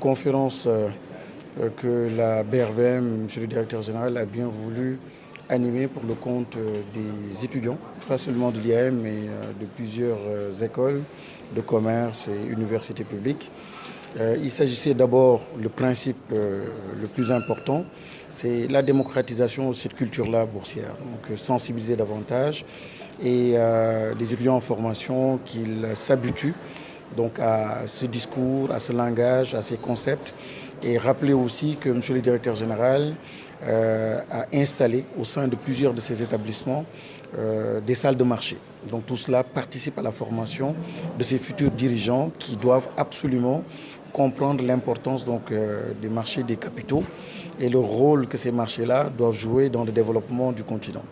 conférence que la BRVM, monsieur le directeur général, a bien voulu animer pour le compte des étudiants, pas seulement de l'IAM, mais de plusieurs écoles de commerce et universités publiques. Il s'agissait d'abord, le principe le plus important, c'est la démocratisation de cette culture-là boursière, donc sensibiliser davantage et les étudiants en formation qu'ils s'habituent donc à ce discours, à ce langage, à ces concepts, et rappeler aussi que monsieur le directeur général a installé au sein de plusieurs de ces établissements des salles de marché. Donc tout cela participe à la formation de ces futurs dirigeants qui doivent absolument comprendre l'importance des marchés des capitaux et le rôle que ces marchés-là doivent jouer dans le développement du continent.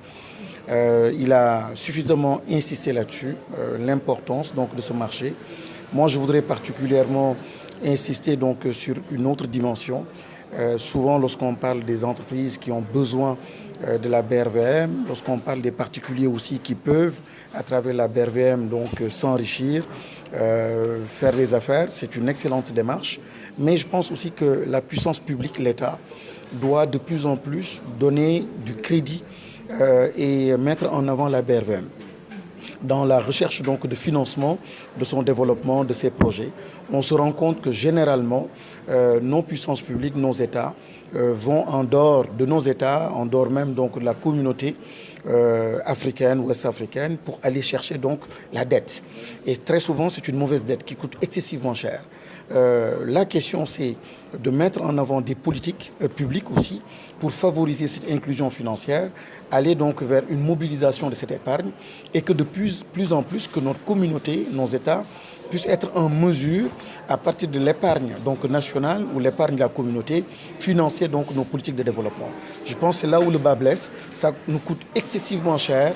Il a suffisamment insisté là-dessus, l'importance de ce marché. Moi, je voudrais particulièrement insister sur une autre dimension. Souvent, lorsqu'on parle des entreprises qui ont besoin de la BRVM, lorsqu'on parle des particuliers aussi qui peuvent, à travers la BRVM, s'enrichir, faire des affaires, c'est une excellente démarche. Mais je pense aussi que la puissance publique, l'État, doit de plus en plus donner du crédit et mettre en avant la BRVM dans la recherche de financement de son développement, de ses projets. On se rend compte que généralement, nos puissances publiques, nos États, vont en dehors de nos États, en dehors même de la communauté africaine, ouest-africaine, pour aller chercher la dette. Et très souvent, c'est une mauvaise dette qui coûte excessivement cher. La question, c'est de mettre en avant des politiques publiques aussi pour favoriser cette inclusion financière, aller vers une mobilisation de cette épargne et que de plus en plus que notre communauté, nos États, puissent être en mesure, à partir de l'épargne nationale ou l'épargne de la communauté, financer nos politiques de développement. Je pense que c'est là où le bas blesse. Ça nous coûte excessivement cher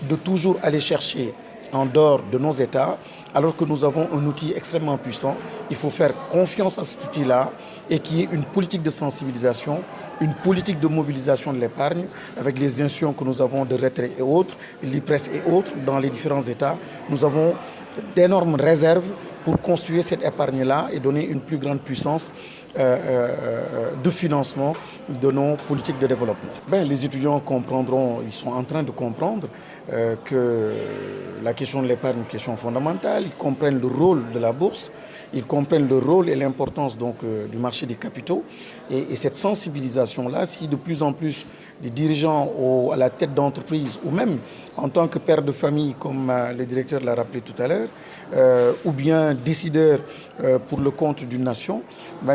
de toujours aller chercher en dehors de nos États, alors que nous avons un outil extrêmement puissant. Il faut faire confiance à cet outil-là et qu'il y ait une politique de sensibilisation, une politique de mobilisation de l'épargne avec les instruments que nous avons de retrait et autres, l'IPRES et autres dans les différents États. Nous avons d'énormes réserves pour construire cette épargne-là et donner une plus grande puissance de financement de nos politiques de développement. Les étudiants comprendront, ils sont en train de comprendre que la question de l'épargne est une question fondamentale. Ils comprennent le rôle de la bourse, ils comprennent le rôle et l'importance du marché des capitaux. Et cette sensibilisation-là, si de plus en plus les dirigeants à la tête d'entreprise, ou même en tant que père de famille, comme le directeur l'a rappelé tout à l'heure, ou bien décideurs pour le compte d'une nation,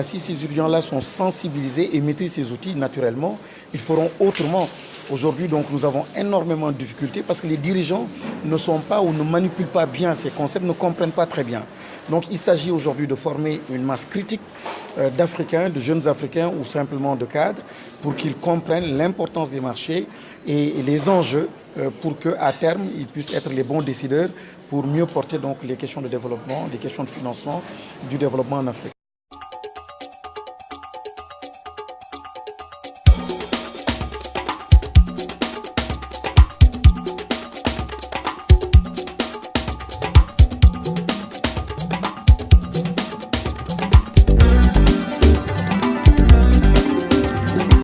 si ces étudiants-là sont sensibilisés et maîtrisent ces outils, naturellement, ils feront autrement. Aujourd'hui, nous avons énormément de difficultés parce que les dirigeants ne sont pas ou ne manipulent pas bien ces concepts, ne comprennent pas très bien. Donc il s'agit aujourd'hui de former une masse critique d'Africains, de jeunes Africains ou simplement de cadres pour qu'ils comprennent l'importance des marchés et les enjeux pour qu'à terme, ils puissent être les bons décideurs pour mieux porter les questions de développement, les questions de financement du développement en Afrique.